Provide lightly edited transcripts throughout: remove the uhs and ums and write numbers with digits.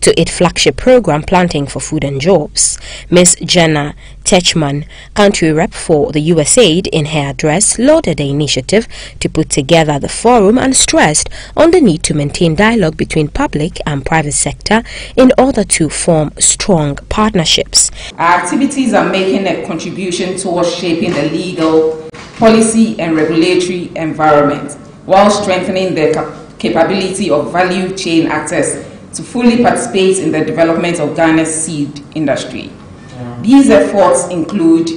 to its flagship program Planting for Food and Jobs. Ms. Jenna Techman, country rep for the USAID, in her address lauded the initiative to put together the forum and stressed on the need to maintain dialogue between public and private sector in order to form strong partnerships. Our activities are making a contribution towards shaping the legal, policy and regulatory environment while strengthening the capability of value chain actors to fully participate in the development of Ghana's seed industry. These efforts include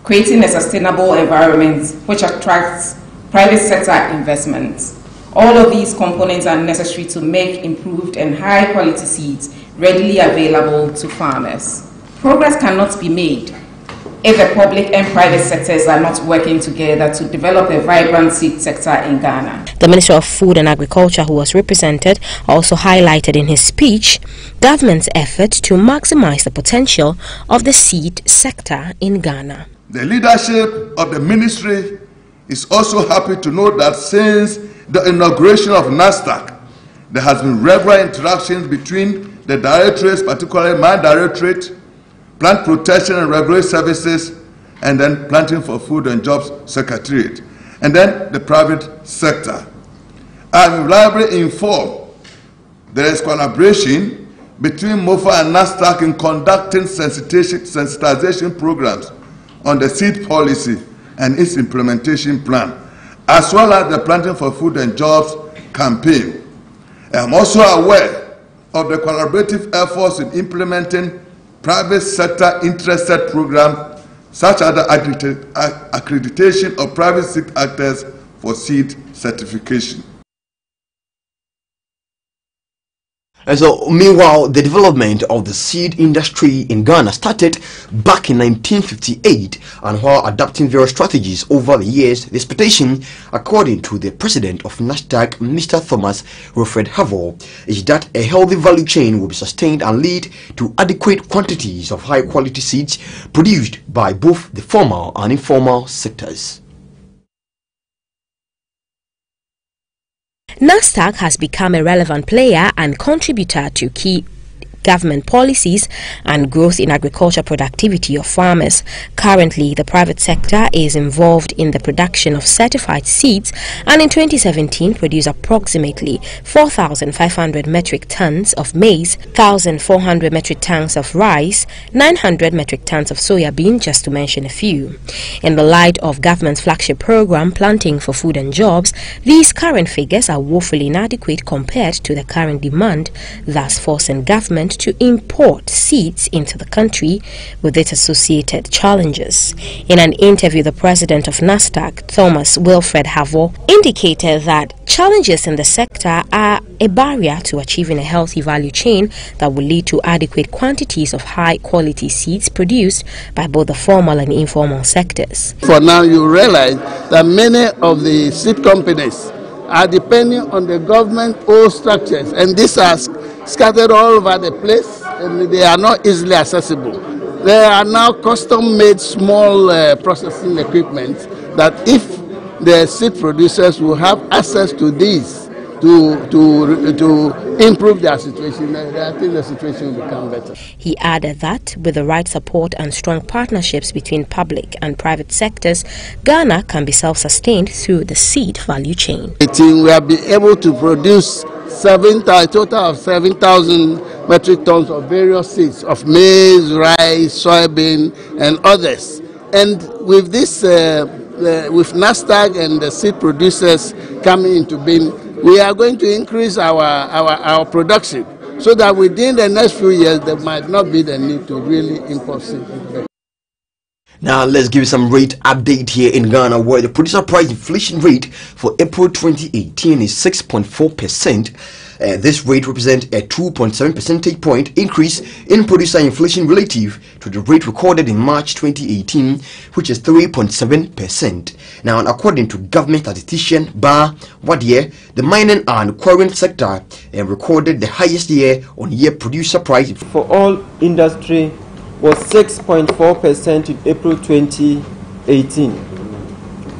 creating a sustainable environment which attracts private sector investments. All of these components are necessary to make improved and high-quality seeds readily available to farmers. Progress cannot be made if the public and private sectors are not working together to develop a vibrant seed sector in Ghana. The Minister of Food and Agriculture, who was represented, also highlighted in his speech government's effort to maximize the potential of the seed sector in Ghana. The leadership of the ministry is also happy to know that since the inauguration of NASDAQ, there has been regular interactions between the directorates, particularly my directorate, Plant Protection and Regulatory Services, and then Planting for Food and Jobs Secretariat, and then the private sector. I'm reliably informed there is collaboration between MOFA and NASDAQ in conducting sensitization programs on the seed policy and its implementation plan, as well as the Planting for Food and Jobs campaign. I'm also aware of the collaborative efforts in implementing private sector interested programs such as the accreditation of private seed actors for seed certification. And so, meanwhile, the development of the seed industry in Ghana started back in 1958, and while adapting various strategies over the years, the expectation, according to the president of NASDAQ, Mr. Thomas Wilfred Havell, is that a healthy value chain will be sustained and lead to adequate quantities of high-quality seeds produced by both the formal and informal sectors. NASDAQ has become a relevant player and contributor to key government policies and growth in agriculture productivity of farmers. Currently, the private sector is involved in the production of certified seeds and in 2017 produced approximately 4,500 metric tons of maize, 1,400 metric tons of rice, 900 metric tons of soya bean, just to mention a few. In the light of government's flagship program, Planting for Food and Jobs, these current figures are woefully inadequate compared to the current demand, thus forcing government to import seeds into the country with its associated challenges. In an interview, the president of NASDAQ, Thomas Wilfred Havell, indicated that challenges in the sector are a barrier to achieving a healthy value chain that will lead to adequate quantities of high-quality seeds produced by both the formal and informal sectors. For now, you realize that many of the seed companies are depending on the government-owned structures, and these are scattered all over the place, and they are not easily accessible. There are now custom-made small processing equipment that if the seed producers will have access to these to improve their situation, I think the situation will become better. He added that with the right support and strong partnerships between public and private sectors, Ghana can be self-sustained through the seed value chain. We have been able to produce a total of 7,000 metric tons of various seeds of maize, rice, soybean, and others. And with this, with NASDAQ and the seed producers coming into being, we are going to increase our production so that within the next few years there might not be the need to really import seed. Now let's give you some rate update here in Ghana, where the producer price inflation rate for April 2018 is 6.4%. This rate represents a 2.7 percentage point increase in producer inflation relative to the rate recorded in March 2018, which is 3.7%. Now, according to government statistician Ba Wadier, the mining and quarrying sector recorded the highest year-on-year producer price for all industry was 6.4% in April 2018.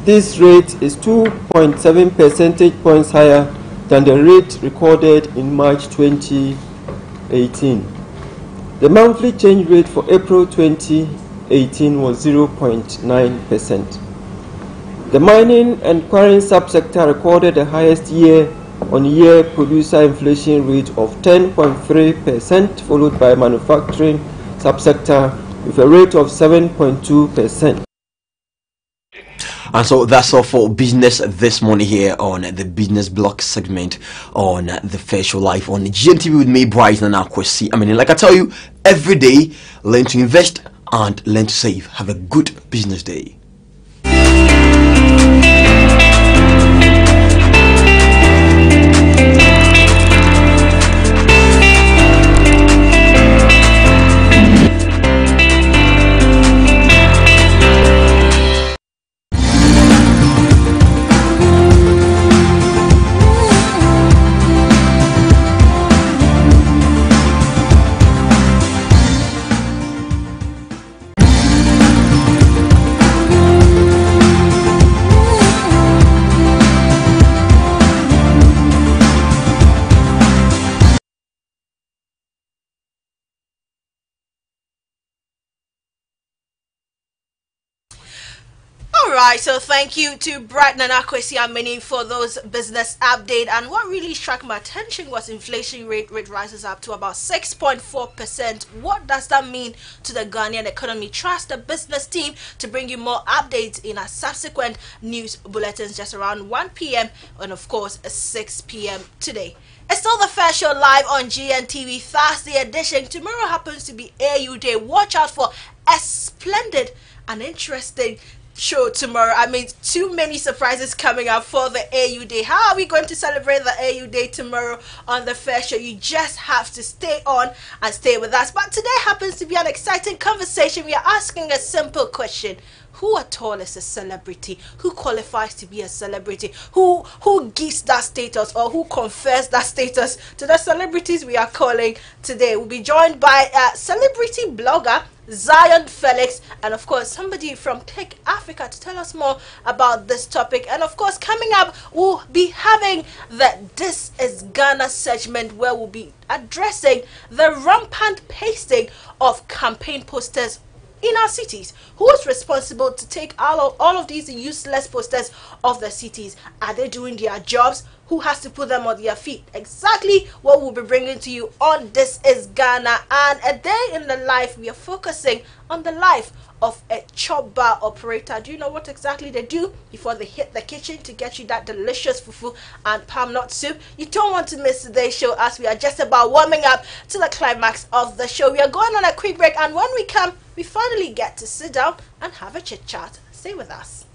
This rate is 2.7 percentage points higher than the rate recorded in March 2018. 2018. The monthly change rate for April 2018 was 0.9%. The mining and quarrying subsector recorded the highest year-on-year producer inflation rate of 10.3%, followed by manufacturing subsector with a rate of 7.2%. And so that's all for business this morning here on the Business Block segment on the Fair Show Live on GNTV with me, Bryce and Kwesi. I mean, like I tell you, every day, learn to invest and learn to save. Have a good business day. Alright, so thank you to Bright and Kwesi Amaning for those business update. And what really struck my attention was inflation rate rises up to about 6.4%. What does that mean to the Ghanaian economy? Trust the business team to bring you more updates in our subsequent news bulletins just around 1 p.m. and of course 6 p.m. today. It's still the Fair Show Live on GNTV Thursday edition. Tomorrow happens to be AU Day. Watch out for a splendid and interesting show tomorrow. I mean, too many surprises coming up for the AU Day. How are we going to celebrate the AU Day tomorrow on the Fair Show? You just have to stay on and stay with us. But today happens to be an exciting conversation. We are asking a simple question. Who at all is a celebrity? Who qualifies to be a celebrity? Who gives that status, or who confers that status to the celebrities we are calling today? We'll be joined by a celebrity blogger, Zion Felix, and of course somebody from Tech Africa to tell us more about this topic. And of course, coming up, we'll be having the This is Ghana segment, where we'll be addressing the rampant pasting of campaign posters in our cities. Who is responsible to take all of these useless posters off the cities? Are they doing their jobs? Who has to put them on their feet? Exactly what we'll be bringing to you on This is Ghana. And a day in the life, we are focusing on the life of a chop bar operator. Do you know what exactly they do before they hit the kitchen to get you that delicious fufu and palm nut soup? You don't want to miss today's show, as we are just about warming up to the climax of the show. We are going on a quick break, and when we come, we finally get to sit down and have a chit chat. Stay with us.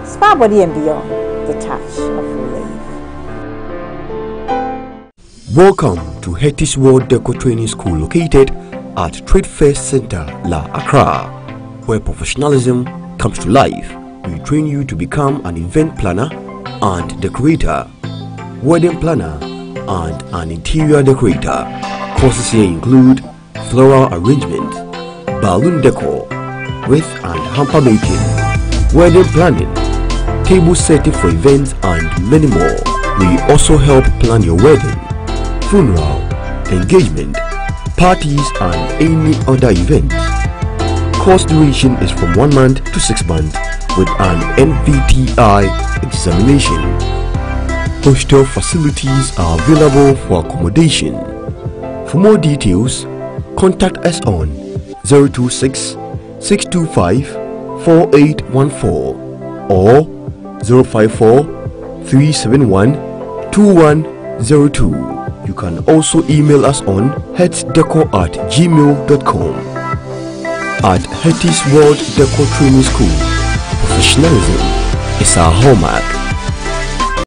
Spa Body and Beyond, the touch of relief. Welcome to Hetty's World Deco Training School, located at Trade Fair Center, La Accra, where professionalism comes to life. We train you to become an event planner and decorator, wedding planner, and an interior decorator. Courses here include floral arrangement, balloon decor, wreath and hamper making, wedding planning, table setting for events, and many more. We also help plan your wedding, funeral, engagement, parties, and any other event. Course duration is from 1 month to 6 months with an NVTI examination. Hostel facilities are available for accommodation. For more details, contact us on 026 625 4814 or 054 371 2102. You can also email us on headsdecor@gmail.com. At Hetty's World Decor Training School, professionalism is our hallmark.